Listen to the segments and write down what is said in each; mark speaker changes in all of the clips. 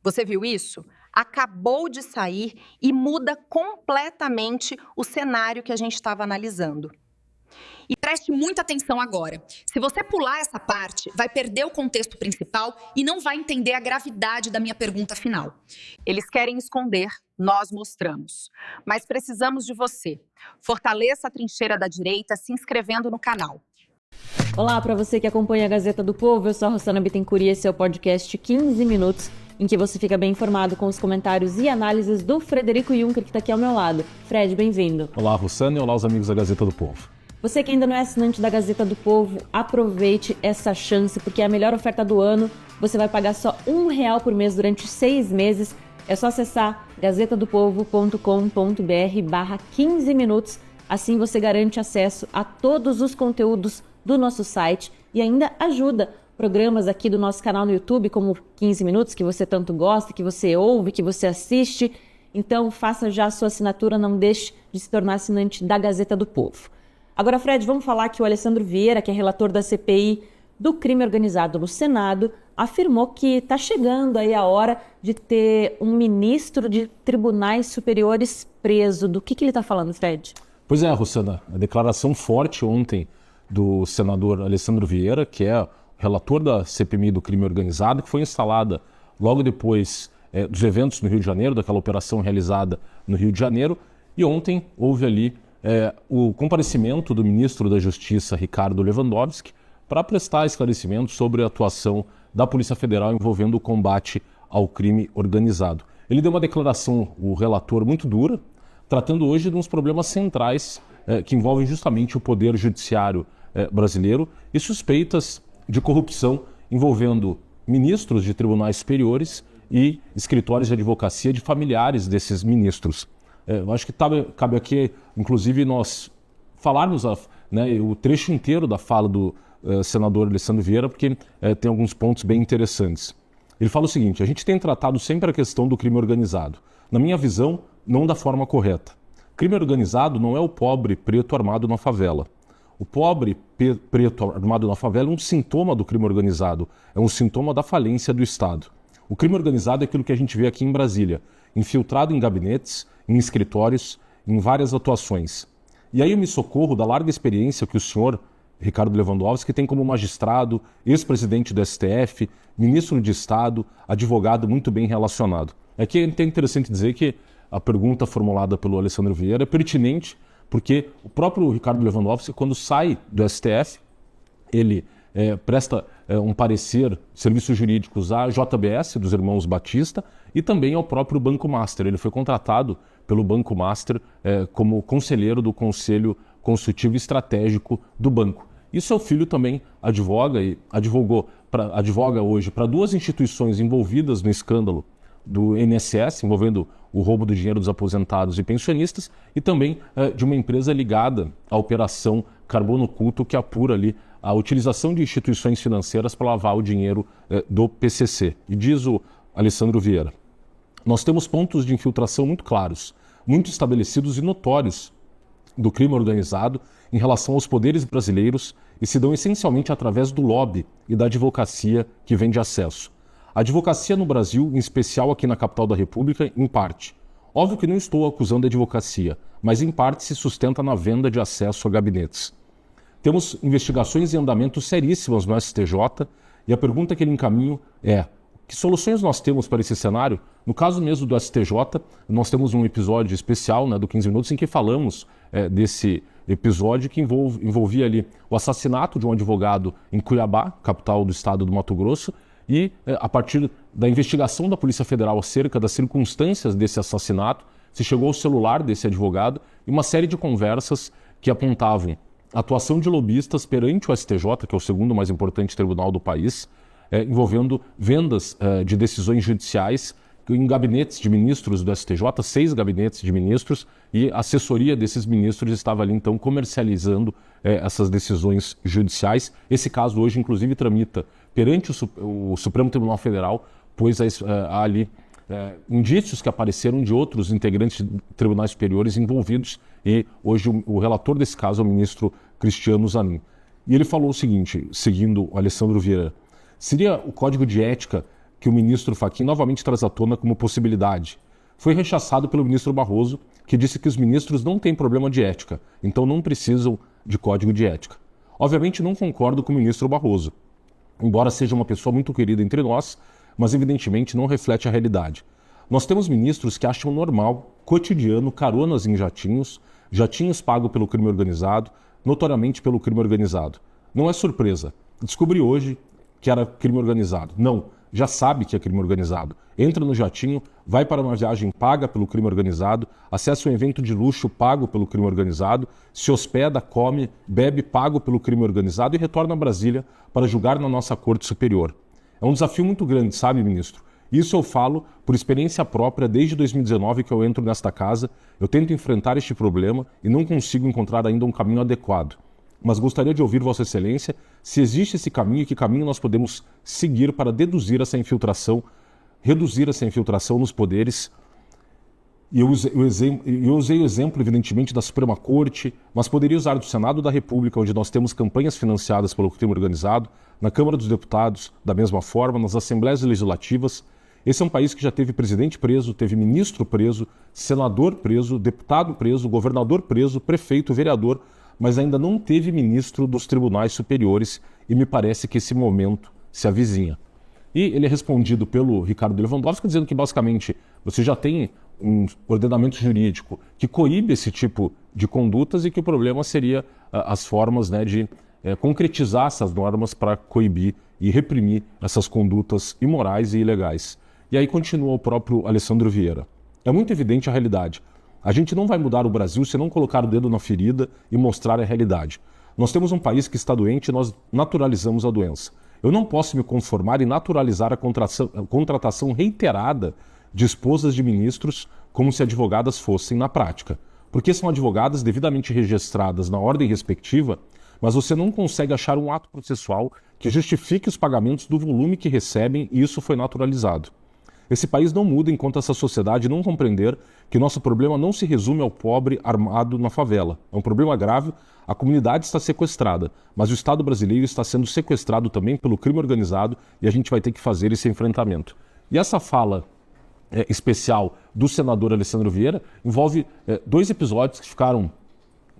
Speaker 1: Você viu isso? Acabou de sair e muda completamente o cenário que a gente estava analisando. E preste muita atenção agora. Se você pular essa parte, vai perder o contexto principal e não vai entender a gravidade da minha pergunta final. Eles querem esconder, nós mostramos. Mas precisamos de você. Fortaleça a trincheira da direita se inscrevendo no canal.
Speaker 2: Olá, para você que acompanha a Gazeta do Povo, eu sou a Rossana Bittencourt e esse é o podcast 15 Minutos, em que você fica bem informado com os comentários e análises do Frederico Juncker, que está aqui ao meu lado. Fred, bem-vindo.
Speaker 3: Olá, Rossana, e olá os amigos da Gazeta do Povo.
Speaker 2: Você que ainda não é assinante da Gazeta do Povo, aproveite essa chance, porque é a melhor oferta do ano. Você vai pagar só R$1 por mês durante 6 meses. É só acessar gazetadopovo.com.br/15 minutos. Assim você garante acesso a todos os conteúdos do nosso site e ainda ajuda programas aqui do nosso canal no YouTube, como 15 Minutos, que você tanto gosta, que você ouve, que você assiste. Então faça já a sua assinatura, não deixe de se tornar assinante da Gazeta do Povo. Agora, Fred, vamos falar que o Alessandro Vieira, que é relator da CPI do crime organizado no Senado, afirmou que está chegando aí a hora de ter um ministro de tribunais superiores preso. Do que ele está falando, Fred?
Speaker 3: Pois é, Rossana, a declaração forte ontem do senador Alessandro Vieira, que é relator da CPI do crime organizado, que foi instalada logo depois dos eventos no Rio de Janeiro, daquela operação realizada no Rio de Janeiro, e ontem houve ali o comparecimento do ministro da Justiça, Ricardo Lewandowski, para prestar esclarecimentos sobre a atuação da Polícia Federal envolvendo o combate ao crime organizado. Ele deu uma declaração, o relator, muito dura, tratando hoje de uns problemas centrais que envolvem justamente o poder judiciário brasileiro e suspeitas de corrupção envolvendo ministros de tribunais superiores e escritórios de advocacia de familiares desses ministros. Eu acho que cabe aqui, inclusive, nós falarmos o trecho inteiro da fala do senador Alessandro Vieira, porque tem alguns pontos bem interessantes. Ele fala o seguinte: a gente tem tratado sempre a questão do crime organizado. Na minha visão, não da forma correta. Crime organizado não é o pobre preto armado na favela. O pobre preto armado na favela é um sintoma do crime organizado, é um sintoma da falência do Estado. O crime organizado é aquilo que a gente vê aqui em Brasília, infiltrado em gabinetes, em escritórios, em várias atuações. E aí eu me socorro da larga experiência que o senhor Ricardo Lewandowski tem como magistrado, ex-presidente do STF, ministro de Estado, advogado muito bem relacionado. Aqui é interessante dizer que a pergunta formulada pelo Alessandro Vieira é pertinente, porque o próprio Ricardo Lewandowski, quando sai do STF, ele presta um parecer, serviços jurídicos à JBS, dos irmãos Batista, e também ao próprio Banco Master. Ele foi contratado pelo Banco Master como conselheiro do Conselho Consultivo Estratégico do banco. E seu filho também advoga hoje para duas instituições envolvidas no escândalo do INSS, envolvendo o roubo do dinheiro dos aposentados e pensionistas, e também de uma empresa ligada à Operação Carbono Oculto, que apura ali a utilização de instituições financeiras para lavar o dinheiro do PCC. E diz o Alessandro Vieira: nós temos pontos de infiltração muito claros, muito estabelecidos e notórios do crime organizado em relação aos poderes brasileiros e se dão essencialmente através do lobby e da advocacia que vende acesso. A advocacia no Brasil, em especial aqui na capital da República, em parte. Óbvio que não estou acusando a advocacia, mas em parte se sustenta na venda de acesso a gabinetes. Temos investigações em andamento seríssimas no STJ e a pergunta que ele encaminha é: que soluções nós temos para esse cenário? No caso mesmo do STJ, nós temos um episódio especial do 15 Minutos em que falamos desse episódio que envolvia ali o assassinato de um advogado em Cuiabá, capital do estado do Mato Grosso, e a partir da investigação da Polícia Federal acerca das circunstâncias desse assassinato, se chegou ao celular desse advogado e uma série de conversas que apontavam a atuação de lobistas perante o STJ, que é o segundo mais importante tribunal do país, envolvendo vendas de decisões judiciais em gabinetes de ministros do STJ, 6 gabinetes de ministros, e a assessoria desses ministros estava ali então comercializando essas decisões judiciais. Esse caso hoje inclusive tramita perante o Supremo Tribunal Federal, pois há ali indícios que apareceram de outros integrantes de tribunais superiores envolvidos, e hoje o relator desse caso é o ministro Cristiano Zanin. E ele falou o seguinte, seguindo o Alessandro Vieira: seria o código de ética que o ministro Fachin novamente traz à tona como possibilidade. Foi rechaçado pelo ministro Barroso, que disse que os ministros não têm problema de ética, então não precisam de código de ética. Obviamente não concordo com o ministro Barroso, embora seja uma pessoa muito querida entre nós, mas evidentemente não reflete a realidade. Nós temos ministros que acham normal, cotidiano, caronas em jatinhos pagos pelo crime organizado, notoriamente pelo crime organizado. Não é surpresa. Descobri hoje que era crime organizado. Não, já sabe que é crime organizado. Entra no jatinho, vai para uma viagem paga pelo crime organizado, acessa um evento de luxo pago pelo crime organizado, se hospeda, come, bebe pago pelo crime organizado e retorna a Brasília para julgar na nossa Corte Superior. É um desafio muito grande, sabe, ministro? Isso eu falo por experiência própria desde 2019 que eu entro nesta casa, eu tento enfrentar este problema e não consigo encontrar ainda um caminho adequado. Mas gostaria de ouvir Vossa Excelência se existe esse caminho e que caminho nós podemos seguir para reduzir essa infiltração nos poderes. E eu usei o exemplo, evidentemente, da Suprema Corte, mas poderia usar do Senado da República, onde nós temos campanhas financiadas pelo crime organizado, na Câmara dos Deputados, da mesma forma, nas Assembleias Legislativas. Esse é um país que já teve presidente preso, teve ministro preso, senador preso, deputado preso, governador preso, prefeito, vereador, mas ainda não teve ministro dos tribunais superiores e me parece que esse momento se avizinha. E ele é respondido pelo Ricardo Lewandowski dizendo que basicamente você já tem um ordenamento jurídico que coíbe esse tipo de condutas e que o problema seria as formas, né, de concretizar essas normas para coibir e reprimir essas condutas imorais e ilegais. E aí continua o próprio Alessandro Vieira. É muito evidente a realidade. A gente não vai mudar o Brasil se não colocar o dedo na ferida e mostrar a realidade. Nós temos um país que está doente e nós naturalizamos a doença. Eu não posso me conformar e naturalizar a contratação reiterada de esposas de ministros como se advogadas fossem na prática. Porque são advogadas devidamente registradas na ordem respectiva, mas você não consegue achar um ato processual que justifique os pagamentos do volume que recebem e isso foi naturalizado. Esse país não muda enquanto essa sociedade não compreender que nosso problema não se resume ao pobre armado na favela. É um problema grave, a comunidade está sequestrada, mas o Estado brasileiro está sendo sequestrado também pelo crime organizado e a gente vai ter que fazer esse enfrentamento. E essa fala especial do senador Alessandro Vieira envolve dois episódios que ficaram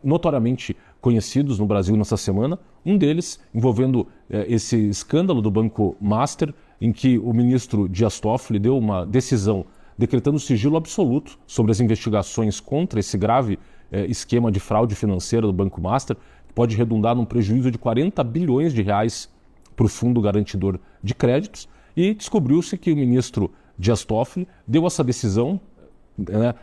Speaker 3: notoriamente conhecidos no Brasil nessa semana. Um deles envolvendo esse escândalo do Banco Master, em que o ministro Dias Toffoli deu uma decisão decretando sigilo absoluto sobre as investigações contra esse grave esquema de fraude financeira do Banco Master, que pode redundar num prejuízo de 40 bilhões de reais para o Fundo Garantidor de Créditos. E descobriu-se que o ministro Dias Toffoli deu essa decisão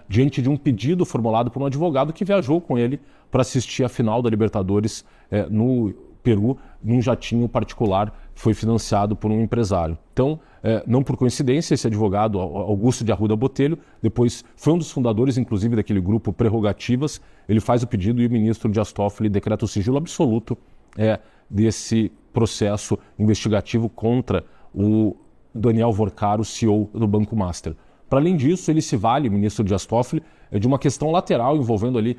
Speaker 3: diante de um pedido formulado por um advogado que viajou com ele para assistir a final da Libertadores no Peru, num jatinho particular que foi financiado por um empresário. Então, não por coincidência, esse advogado, Augusto de Arruda Botelho, depois foi um dos fundadores, inclusive, daquele grupo Prerrogativas. Ele faz o pedido e o ministro Dias Toffoli decreta o sigilo absoluto desse processo investigativo contra o Daniel Vorcaro, CEO do Banco Master. Para além disso, ele se vale, o ministro Dias Toffoli, de uma questão lateral envolvendo ali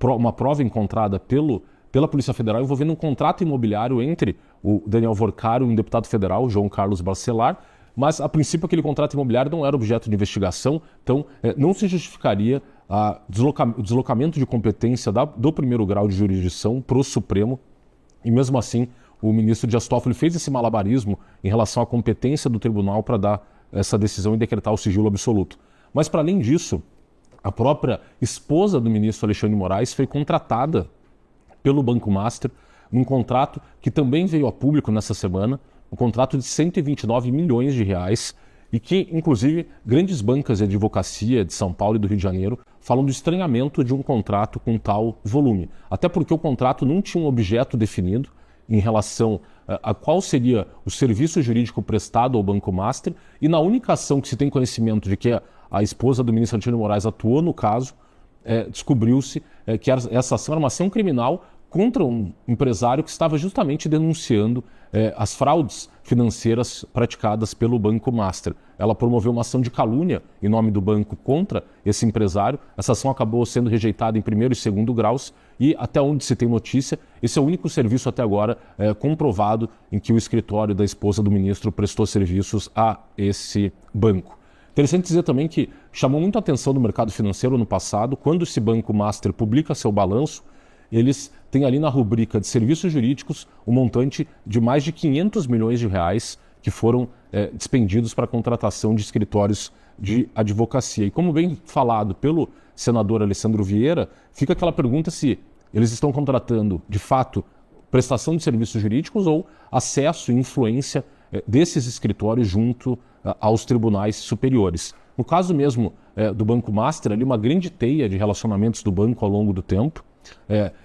Speaker 3: uma prova encontrada pela Polícia Federal envolvendo um contrato imobiliário entre o Daniel Vorcaro e um deputado federal, João Carlos Bacelar, mas a princípio aquele contrato imobiliário não era objeto de investigação, então não se justificaria o deslocamento de competência do primeiro grau de jurisdição para o Supremo, e mesmo assim o ministro Dias Toffoli fez esse malabarismo em relação à competência do tribunal para dar essa decisão e decretar o sigilo absoluto. Mas para além disso, a própria esposa do ministro Alexandre de Moraes foi contratada pelo Banco Master, num contrato que também veio a público nessa semana, um contrato de 129 milhões de reais, e que, inclusive, grandes bancas de advocacia de São Paulo e do Rio de Janeiro falam do estranhamento de um contrato com tal volume. Até porque o contrato não tinha um objeto definido em relação a qual seria o serviço jurídico prestado ao Banco Master, e na única ação que se tem conhecimento de que a esposa do ministro Alexandre de Moraes atuou no caso, descobriu-se que essa ação era uma ação criminal contra um empresário que estava justamente denunciando as fraudes financeiras praticadas pelo Banco Master. Ela promoveu uma ação de calúnia em nome do banco contra esse empresário. Essa ação acabou sendo rejeitada em primeiro e segundo graus e, até onde se tem notícia, esse é o único serviço até agora comprovado em que o escritório da esposa do ministro prestou serviços a esse banco. Interessante dizer também que chamou muito a atenção do mercado financeiro no passado, quando esse Banco Master publica seu balanço, eles têm ali na rubrica de serviços jurídicos um montante de mais de 500 milhões de reais que foram despendidos para a contratação de escritórios de advocacia. E como bem falado pelo senador Alessandro Vieira, fica aquela pergunta se eles estão contratando, de fato, prestação de serviços jurídicos ou acesso e influência desses escritórios junto aos tribunais superiores. No caso mesmo do Banco Master, ali uma grande teia de relacionamentos do banco ao longo do tempo,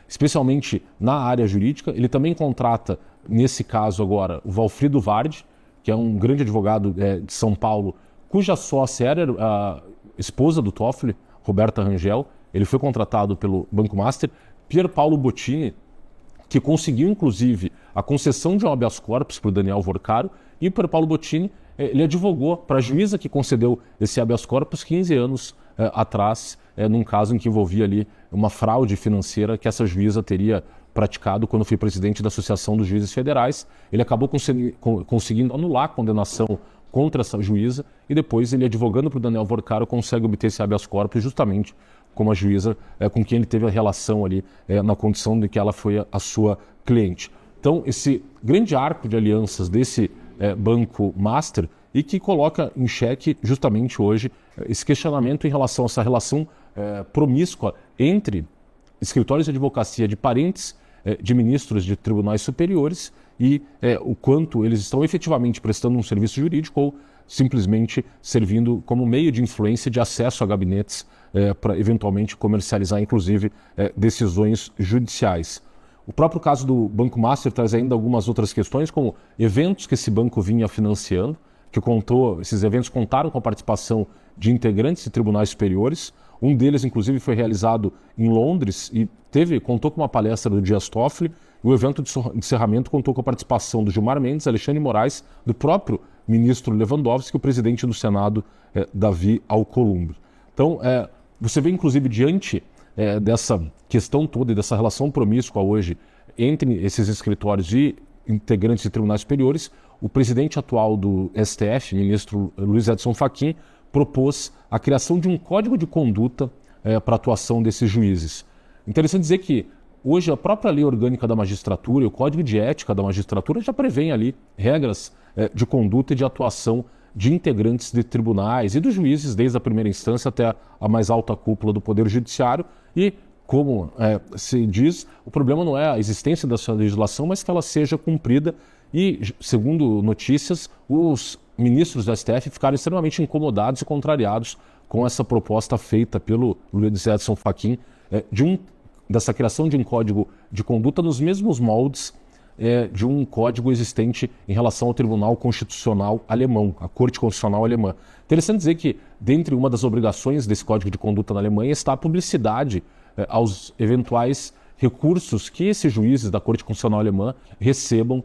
Speaker 3: especialmente na área jurídica. Ele também contrata, nesse caso agora, o Valfrido Vardi, que é um grande advogado de São Paulo, cuja sócia era a esposa do Toffoli, Roberta Rangel. Ele foi contratado pelo Banco Master. Pier Paolo Bottini, que conseguiu, inclusive, a concessão de um habeas corpus para o Daniel Vorcaro, e o Pier Paolo Bottini, ele advogou para a juíza que concedeu esse habeas corpus 15 anos atrás, num caso em que envolvia ali uma fraude financeira que essa juíza teria praticado quando foi presidente da Associação dos Juízes Federais. Ele acabou conseguindo anular a condenação contra essa juíza e depois ele, advogando para o Daniel Vorcaro, consegue obter esse habeas corpus justamente como a juíza com quem ele teve a relação ali na condição de que ela foi a sua cliente. Então, esse grande arco de alianças desse Banco Master e que coloca em xeque justamente hoje esse questionamento em relação a essa relação promíscua entre escritórios de advocacia de parentes de ministros de tribunais superiores e o quanto eles estão efetivamente prestando um serviço jurídico ou simplesmente servindo como meio de influência de acesso a gabinetes para eventualmente comercializar, inclusive, decisões judiciais. O próprio caso do Banco Master traz ainda algumas outras questões, como eventos que esse banco vinha financiando, esses eventos contaram com a participação de integrantes de tribunais superiores. Um deles, inclusive, foi realizado em Londres e contou com uma palestra do Dias Toffoli. O evento de encerramento contou com a participação do Gilmar Mendes, Alexandre de Moraes, do próprio ministro Lewandowski e o presidente do Senado, Davi Alcolumbre. Então, você vê, inclusive, diante dessa questão toda e dessa relação promíscua hoje entre esses escritórios e integrantes de tribunais superiores, o presidente atual do STF, ministro Luiz Edson Fachin, propôs a criação de um código de conduta para a atuação desses juízes. Interessante dizer que hoje a própria lei orgânica da magistratura e o código de ética da magistratura já prevêem ali regras de conduta e de atuação de integrantes de tribunais e dos juízes, desde a primeira instância até a mais alta cúpula do Poder Judiciário. E, como se diz, o problema não é a existência dessa legislação, mas que ela seja cumprida. E, segundo notícias, os ministros do STF ficaram extremamente incomodados e contrariados com essa proposta feita pelo Luiz Edson Fachin dessa criação de um código de conduta nos mesmos moldes de um código existente em relação ao Tribunal Constitucional Alemão, a Corte Constitucional Alemã. Interessante dizer que, dentre uma das obrigações desse código de conduta na Alemanha, está a publicidade aos eventuais recursos que esses juízes da Corte Constitucional Alemã recebam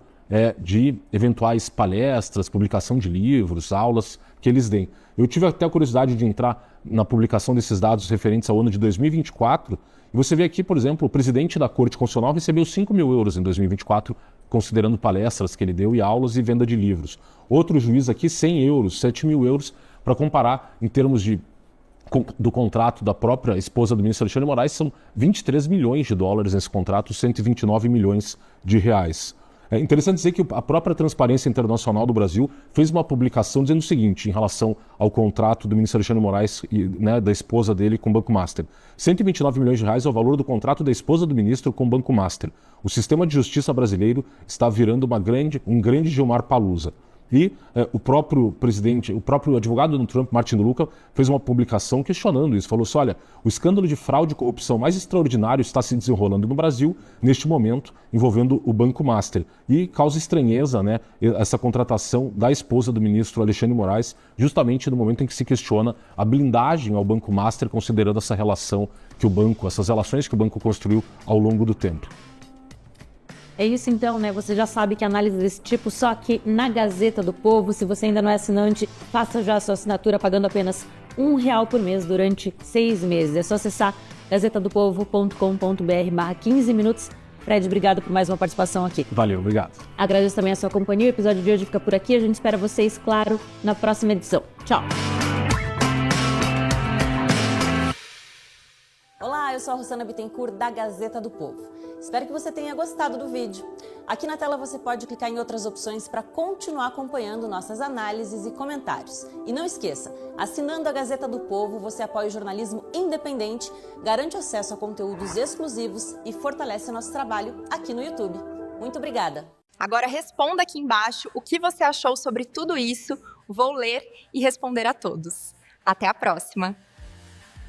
Speaker 3: de eventuais palestras, publicação de livros, aulas que eles deem. Eu tive até a curiosidade de entrar na publicação desses dados referentes ao ano de 2024, e você vê aqui, por exemplo, o presidente da Corte Constitucional recebeu 5 mil euros em 2024, considerando palestras que ele deu e aulas e venda de livros. Outro juiz aqui, 100 euros, 7 mil euros, para comparar em termos do contrato da própria esposa do ministro Alexandre de Moraes, são 23 milhões de dólares nesse contrato, 129 milhões de reais. É interessante dizer que a própria Transparência Internacional do Brasil fez uma publicação dizendo o seguinte, em relação ao contrato do ministro Alexandre de Moraes e da esposa dele com o Banco Master. 129 milhões de reais é o valor do contrato da esposa do ministro com o Banco Master. O sistema de justiça brasileiro está virando um grande Gilmar Palusa. E o próprio advogado do Trump, Martin Luca, fez uma publicação questionando isso. Falou assim, olha, o escândalo de fraude e corrupção mais extraordinário está se desenrolando no Brasil, neste momento, envolvendo o Banco Master. E causa estranheza essa contratação da esposa do ministro Alexandre de Moraes, justamente no momento em que se questiona a blindagem ao Banco Master, considerando essa relação que essas relações que o banco construiu ao longo do tempo.
Speaker 2: É isso então, né? Você já sabe que análise desse tipo só aqui na Gazeta do Povo. Se você ainda não é assinante, faça já a sua assinatura pagando apenas R$1 por mês durante 6 meses. É só acessar gazetadopovo.com.br/15 minutos. Fred, obrigado por mais uma participação aqui.
Speaker 3: Valeu, obrigado.
Speaker 2: Agradeço também a sua companhia. O episódio de hoje fica por aqui. A gente espera vocês, claro, na próxima edição. Tchau! Olá, eu sou a Rossana Bittencourt da Gazeta do Povo. Espero que você tenha gostado do vídeo. Aqui na tela você pode clicar em outras opções para continuar acompanhando nossas análises e comentários. E não esqueça, assinando a Gazeta do Povo, você apoia o jornalismo independente, garante acesso a conteúdos exclusivos e fortalece nosso trabalho aqui no YouTube. Muito obrigada!
Speaker 1: Agora responda aqui embaixo o que você achou sobre tudo isso. Vou ler e responder a todos. Até a próxima!